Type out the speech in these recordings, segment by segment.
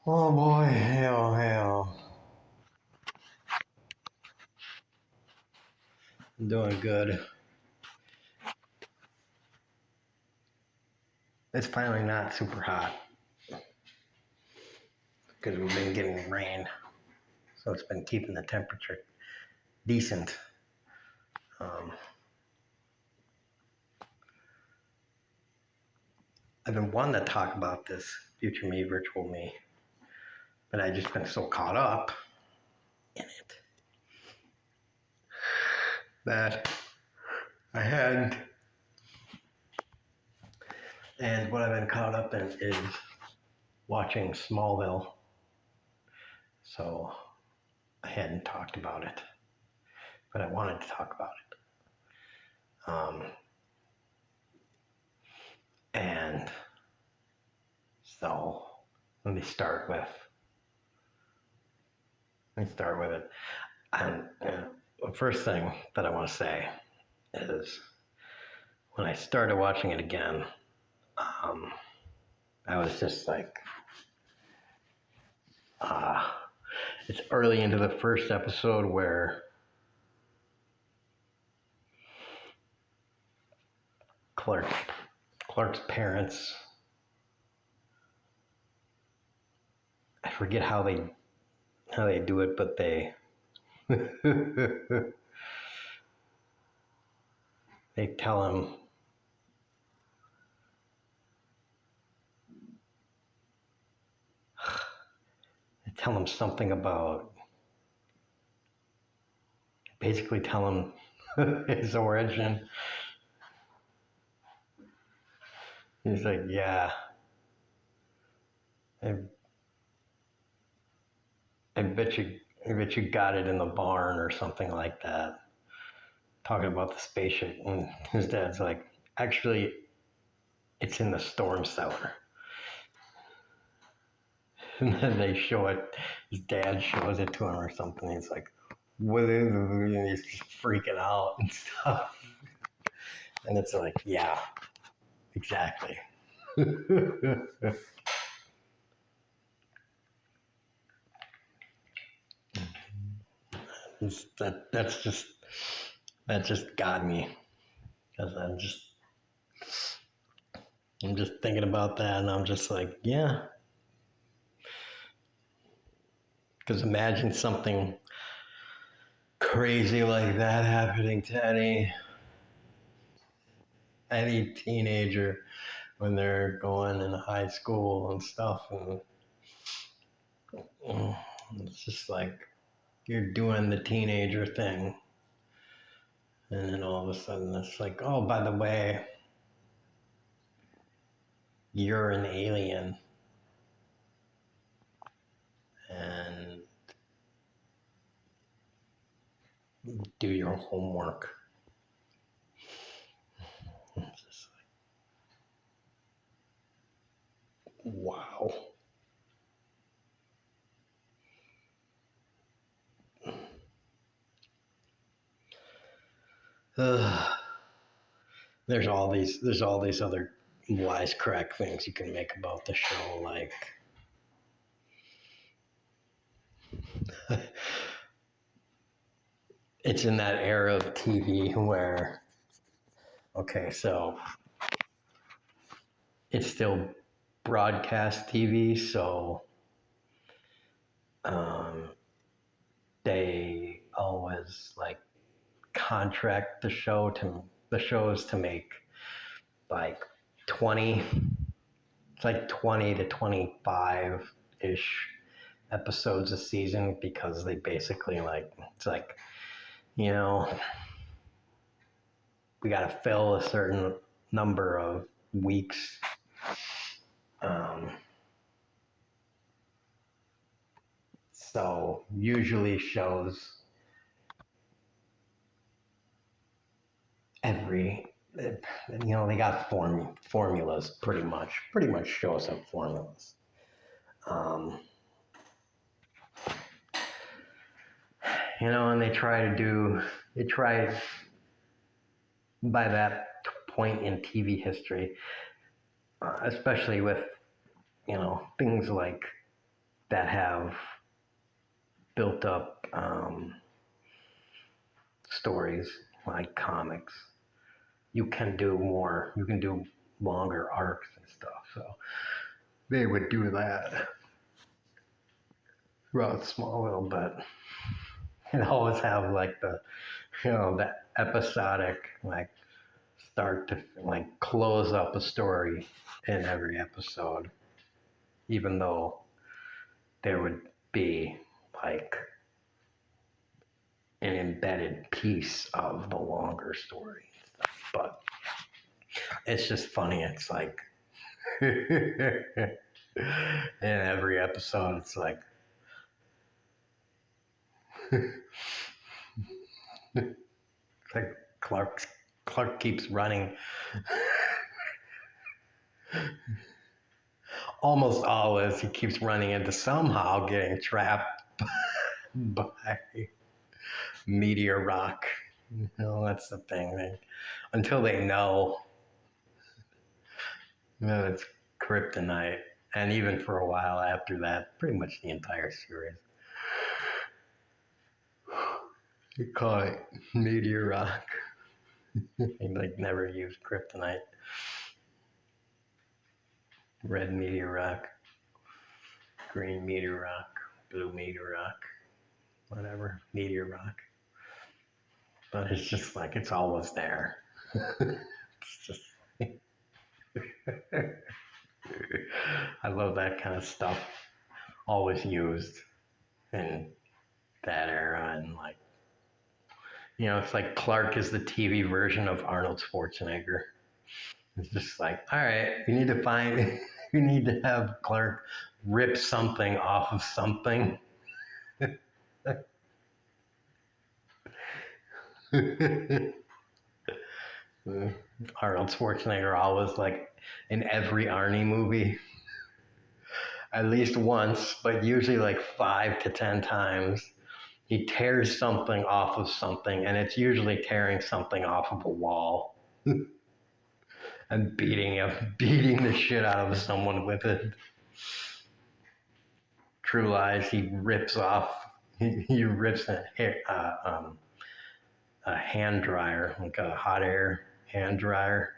Oh boy, hell, hell. I'm doing good. It's finally not super hot because we've been getting rain, so it's been keeping the temperature decent. Um, I've been wanting to talk about this future me, virtual me, but I just been so caught up in it that I hadn't. And what I've been caught up in is watching Smallville, so I hadn't talked about it, but I wanted to talk about it. And so let me start with it. And the first thing that I want to say is when I started watching it again, um, I was just like, it's early into the first episode where Clark's parents, I forget how they do it, but they they tell him something about, basically tell him his origin. He's like, yeah, I, I bet you got it in the barn or something like that. Talking about the spaceship, and his dad's like, actually, it's in the storm cellar. And then they show it. His dad shows it to him or something. He's like, what is it? And he's just freaking out and stuff. And it's like, yeah, exactly. That's just that just got me because I'm just thinking about that, and I'm just like, yeah. Because imagine something crazy like that happening to any teenager when they're going in high school and stuff, and it's just like you're doing the teenager thing, and then all of a sudden it's like, oh, by the way, you're an alien, and do your homework. It's just like, wow. There's all these other wisecrack things you can make about the show, like it's in that era of TV where, okay, so it's still broadcast TV, so um, they always like contract the shows to make like 20, it's like 20 to 25 ish episodes a season, because they basically like, it's like, you know, we got to fill a certain number of weeks. So usually shows they got formulas pretty much shows have formulas. Um, and they try by that point in TV history, especially with, things like that have built up stories like comics, you can do more. You can do longer arcs and stuff. So they would do that throughout Smallville, but it always have like the episodic, like start to like close up a story in every episode, even though there would be like an embedded piece of the longer story and stuff. But it's just funny. It's like in every episode, it's like Clark keeps running. Almost always, he keeps running into somehow getting trapped by meteor rock. You know, that's the thing. Until they know that it's kryptonite, and even for a while after that, pretty much the entire series, they call it meteor rock. They like never used kryptonite. Red meteor rock, green meteor rock, blue meteor rock, whatever, meteor rock. But it's just like it's always there. It's just I love that kind of stuff. Always used in that era, and like it's like Clark is the TV version of Arnold Schwarzenegger. It's just like, all right, you need to find, you need to have Clark rip something off of something. Arnold Schwarzenegger always like in every Arnie movie, at least once, but usually like 5 to 10 times. He tears something off of something, and it's usually tearing something off of a wall and beating the shit out of someone with it. True Lies, he rips off, he rips a hand dryer, like a hot air hand dryer,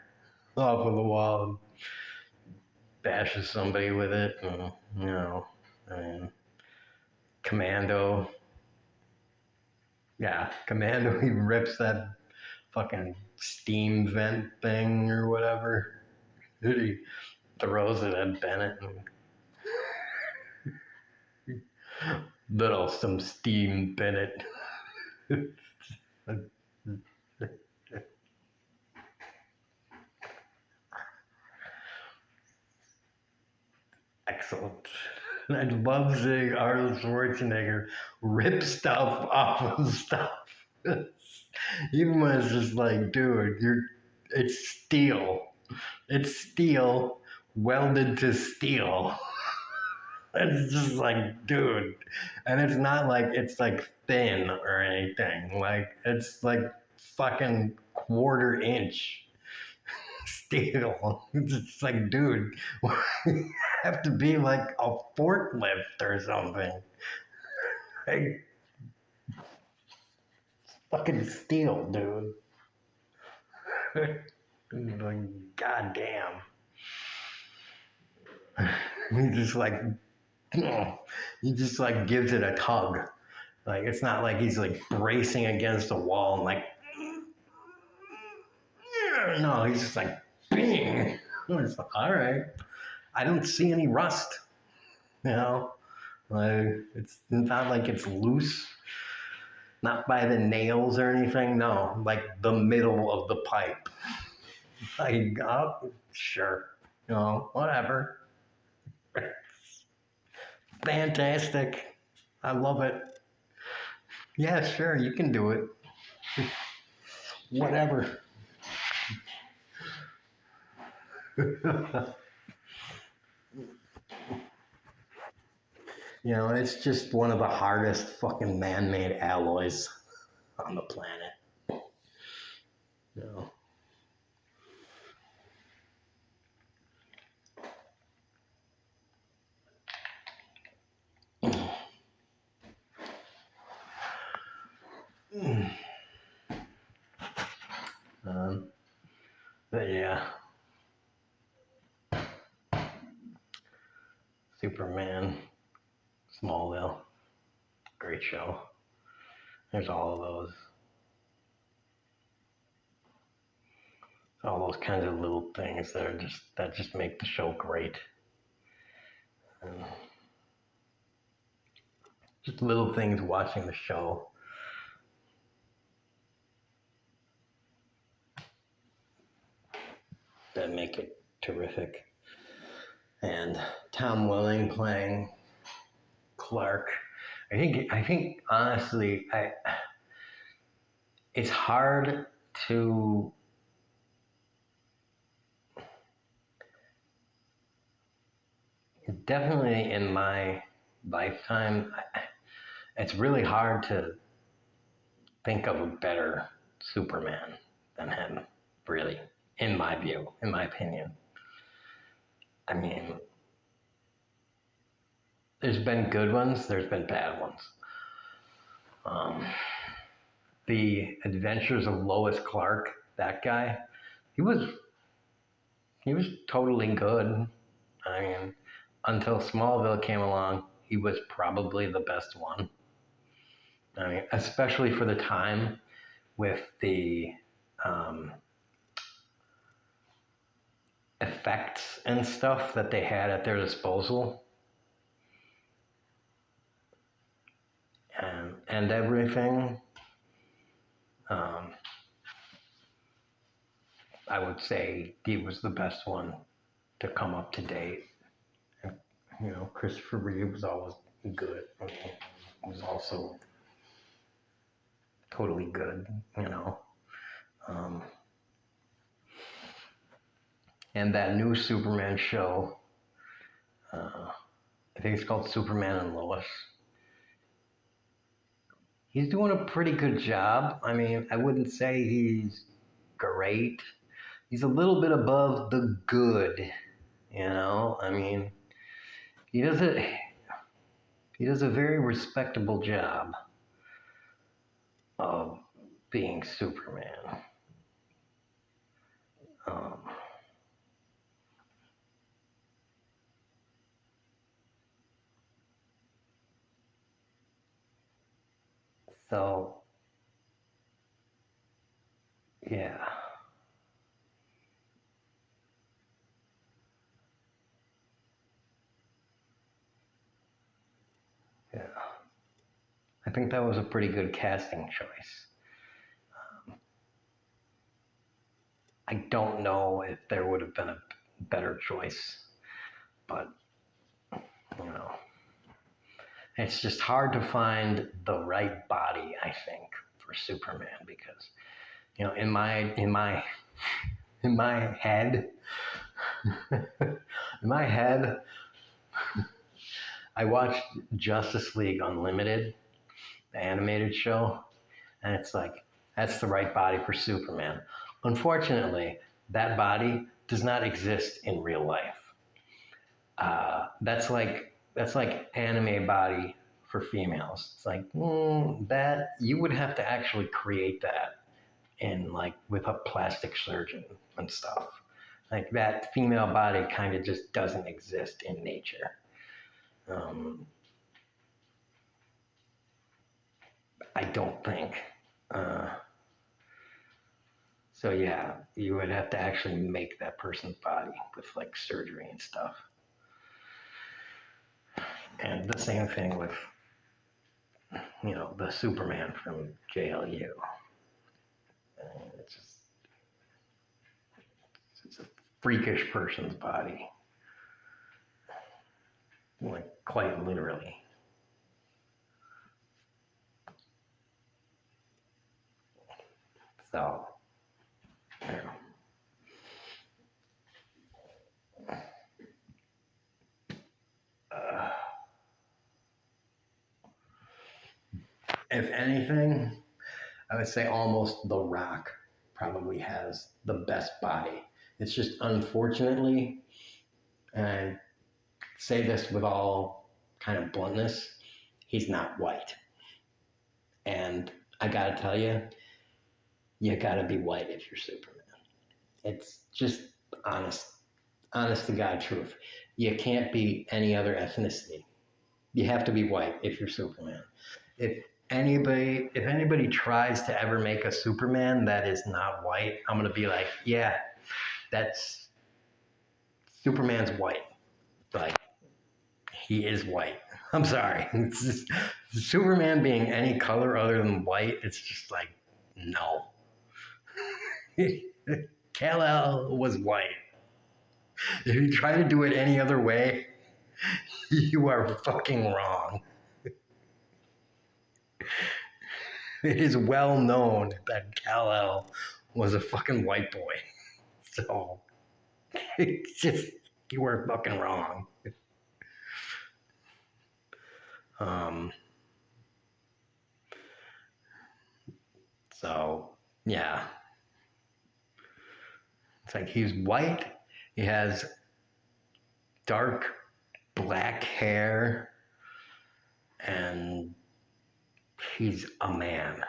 off of the wall, and bashes somebody with it. And, I mean, Commando, Commando, he rips that fucking steam vent thing or whatever. He throws it at Bennett and little some steam Bennett. Excellent. I love seeing Arnold Schwarzenegger rip stuff off of stuff. Even when it's just like, dude, it's steel. It's steel welded to steel. It's just like, dude. And it's not like it's like thin or anything. Like, it's like fucking quarter-inch steel. It's just like, dude, you have to be like a forklift or something. Like, fucking steel, dude. Like, goddamn. He just like, he just like gives it a tug. Like, it's not like he's like bracing against a wall and like, no, he's just like, bing. It's like, all right. I don't see any rust, you know? Like, it's not like it's loose, not by the nails or anything. No, like the middle of the pipe. Like, oh, sure, whatever. Fantastic. I love it. Yeah, sure, you can do it. Whatever. It's just one of the hardest fucking man-made alloys on the planet. You know. But yeah, Superman, Smallville, great show. There's all those kinds of little things that just make the show great. And just little things watching the show. That make it terrific. And Tom Welling playing Clark. I think honestly, it's hard to definitely in my lifetime, it's really hard to think of a better Superman than him, really, in my view, in my opinion. I mean, there's been good ones, there's been bad ones. Um, the Adventures of Lois Clark, that guy, he was he was totally good. I mean, until Smallville came along, he was probably the best one. I mean, especially for the time with the um, effects and stuff that they had at their disposal and everything. Um, I would say he was the best one to come up to date. And, Christopher Reeve was always good. I mean, was also totally good, Um, and that new Superman show, I think it's called Superman and Lois. He's doing a pretty good job. I mean, I wouldn't say he's great. He's a little bit above the good. I mean, he does it. He does a very respectable job of being Superman. Um, so yeah, yeah. I think that was a pretty good casting choice. I don't know if there would have been a better choice, but you know, it's just hard to find the right body. I think for Superman because in my head, in my head, I watched Justice League Unlimited, the animated show, and it's like that's the right body for Superman. Unfortunately, that body does not exist in real life. That's like anime body for females. It's like that you would have to actually create that in like with a plastic surgeon and stuff. Like that female body kind of just doesn't exist in nature. Um, I don't think. Uh, so yeah, you would have to actually make that person's body with like surgery and stuff. And the same thing with the Superman from JLU. It's just it's a freakish person's body, like quite literally. So, you know, uh, if anything, I would say almost The Rock probably has the best body. It's just unfortunately, and I say this with all kind of bluntness, he's not white. And I gotta tell you, you gotta be white if you're Superman. It's just honest, honest to God truth. You can't be any other ethnicity. You have to be white if you're Superman. If anybody tries to ever make a Superman that is not white, I'm gonna be like, yeah, that's Superman's white. Like he is white. I'm sorry. It's just, Superman being any color other than white, it's just like no. Kal-El was white. If you try to do it any other way, you are fucking wrong. It is well known that Kal-El was a fucking white boy. So it's just, you were fucking wrong. Um, so yeah, it's like he's white. He has dark black hair, and he's a man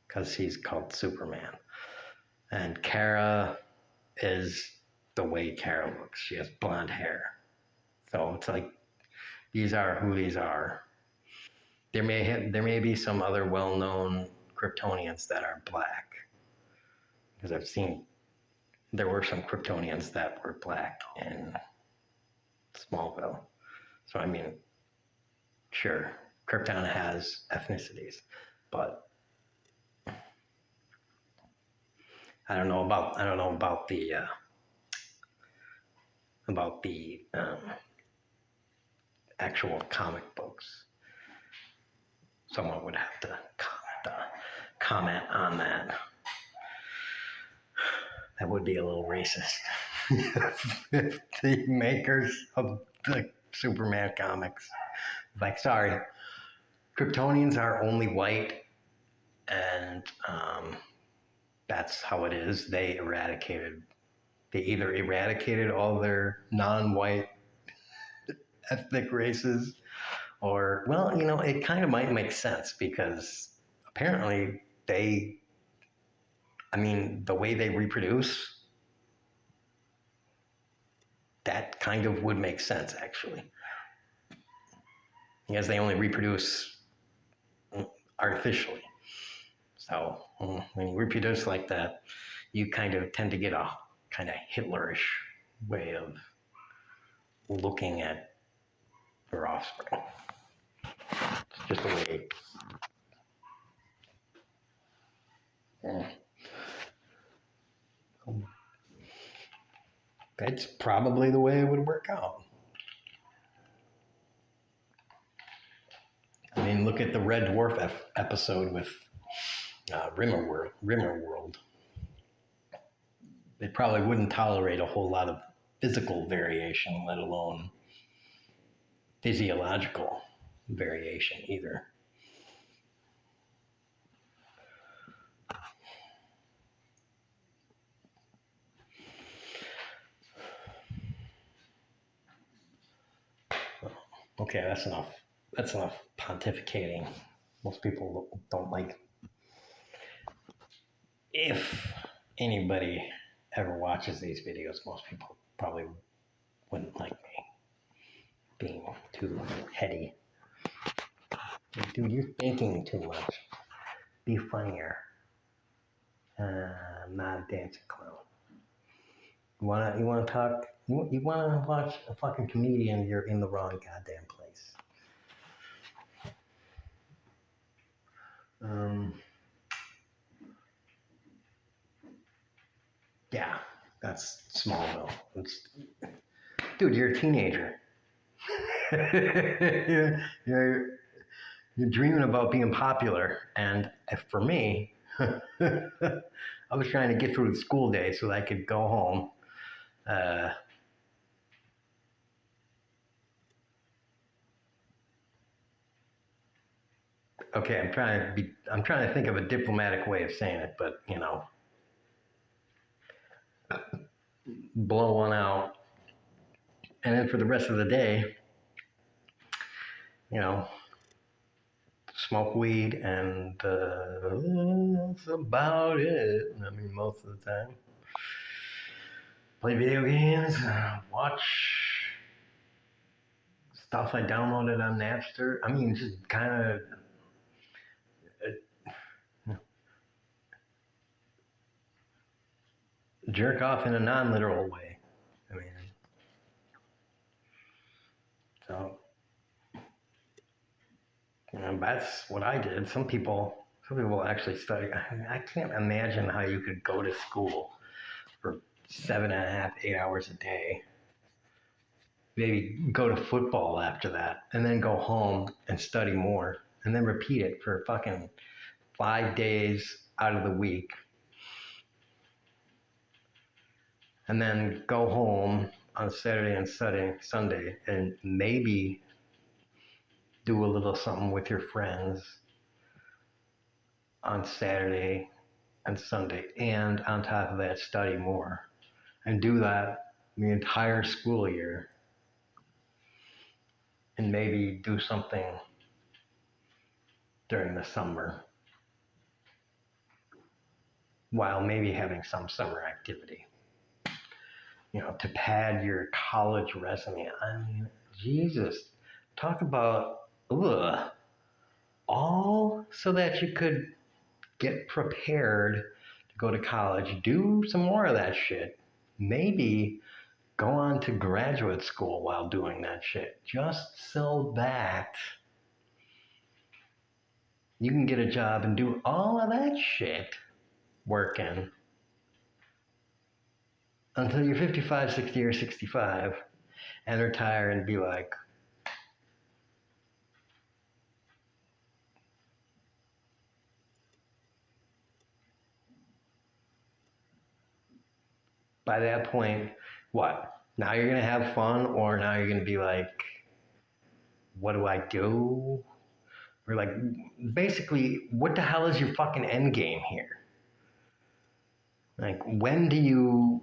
because he's called Superman. And Kara is the way Kara looks. She has blonde hair. So it's like these are who these are. There may be some other well-known Kryptonians that are black, because I've seen there were some Kryptonians that were black in Smallville. So I mean, sure, Krypton has ethnicities, but I don't know about the actual comic books. Someone would have to comment on that. That would be a little racist. If the makers of the Superman comics, like, sorry, Kryptonians are only white, and that's how it is. They either eradicated all their non-white ethnic races, or, well, it kind of might make sense because apparently the way they reproduce, that kind of would make sense actually. Because they only reproduce artificially. So when you reproduce like that, you kind of tend to get a kind of Hitlerish way of looking at your offspring. It's just a way. Yeah. That's probably the way it would work out. I mean, look at the Red Dwarf episode with Rimmerworld. They probably wouldn't tolerate a whole lot of physical variation, let alone physiological variation either. Okay, that's enough. That's enough pontificating. Most people don't like. If anybody ever watches these videos, most people probably wouldn't like me being too heady. Dude, you're thinking too much. Be funnier. I'm not a dancing clown. You wanna talk? You wanna watch a fucking comedian? You're in the wrong goddamn place. Yeah, that's Smallville. Dude, you're a teenager. you're dreaming about being popular, and for me, I was trying to get through the school day so that I could go home. Okay, I'm trying to think of a diplomatic way of saying it, but blow one out, and then for the rest of the day, smoke weed, and that's about it. I mean, most of the time. Play video games, watch stuff I downloaded on Napster. I mean, just kind of jerk off in a non-literal way. I mean, so that's what I did. Some people actually study. I can't imagine how you could go to school for 7.5, 8 hours a day. Maybe go to football after that, and then go home and study more, and then repeat it for fucking 5 days out of the week, and then go home on Saturday and Sunday, and maybe do a little something with your friends on Saturday and Sunday, and on top of that, study more, and do that the entire school year, and maybe do something during the summer while maybe having some summer activity, to pad your college resume. I mean, Jesus, talk about, all so that you could get prepared to go to college, do some more of that shit. Maybe go on to graduate school while doing that shit, just so that you can get a job and do all of that shit working until you're 55, 60, or 65 and retire and be like, by that point, what? Now you're going to have fun, or now you're going to be like, what do I do? Or like, basically, what the hell is your fucking end game here? Like, when do you,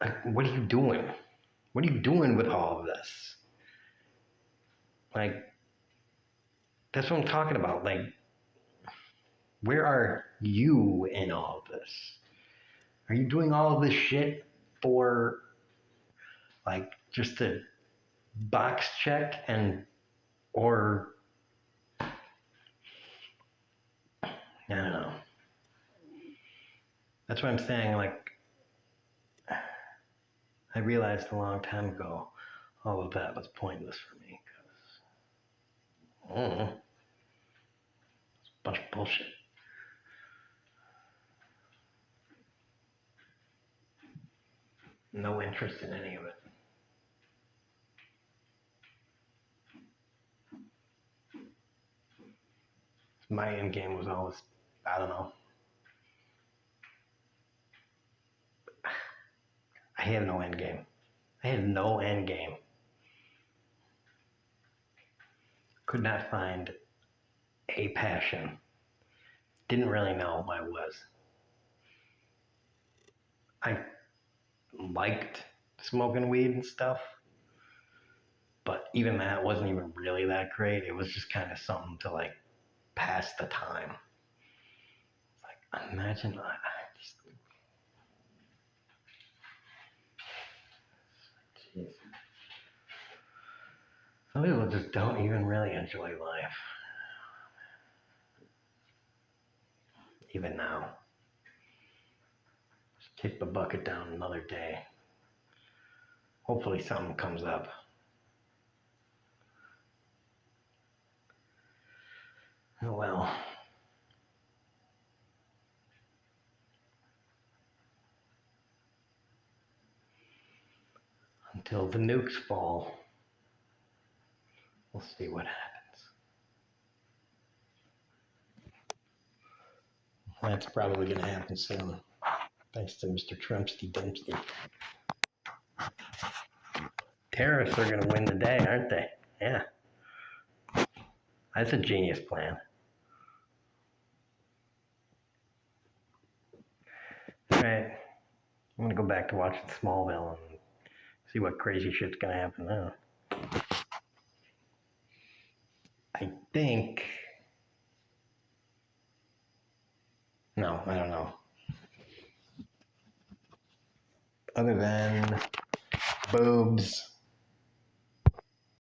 like, what are you doing? What are you doing with all of this? Like, that's what I'm talking about. Like, where are you in all of this? Are you doing all of this shit for, like, just to box check or, I don't know. That's what I'm saying. Like, I realized a long time ago, all of that was pointless for me. It's a bunch of bullshit. No interest in any of it. My end game was always, I don't know. I had no end game. I had no end game. Could not find a passion. Didn't really know what I was. I liked smoking weed and stuff, but even that wasn't even really that great. It was just kind of something to like pass the time. It's like, imagine, geez. Some people just don't even really enjoy life. Even now. Just kick the bucket down another day. Hopefully something comes up. Oh well. Until the nukes fall, we'll see what happens. That's probably going to happen soon, thanks to Mr. Trumpsky Dempsey. Terrorists are going to win the day, aren't they? Yeah. That's a genius plan. All right. I'm going to go back to watching Smallville and see what crazy shit's going to happen now. I think, no, I don't know. Other than boobs,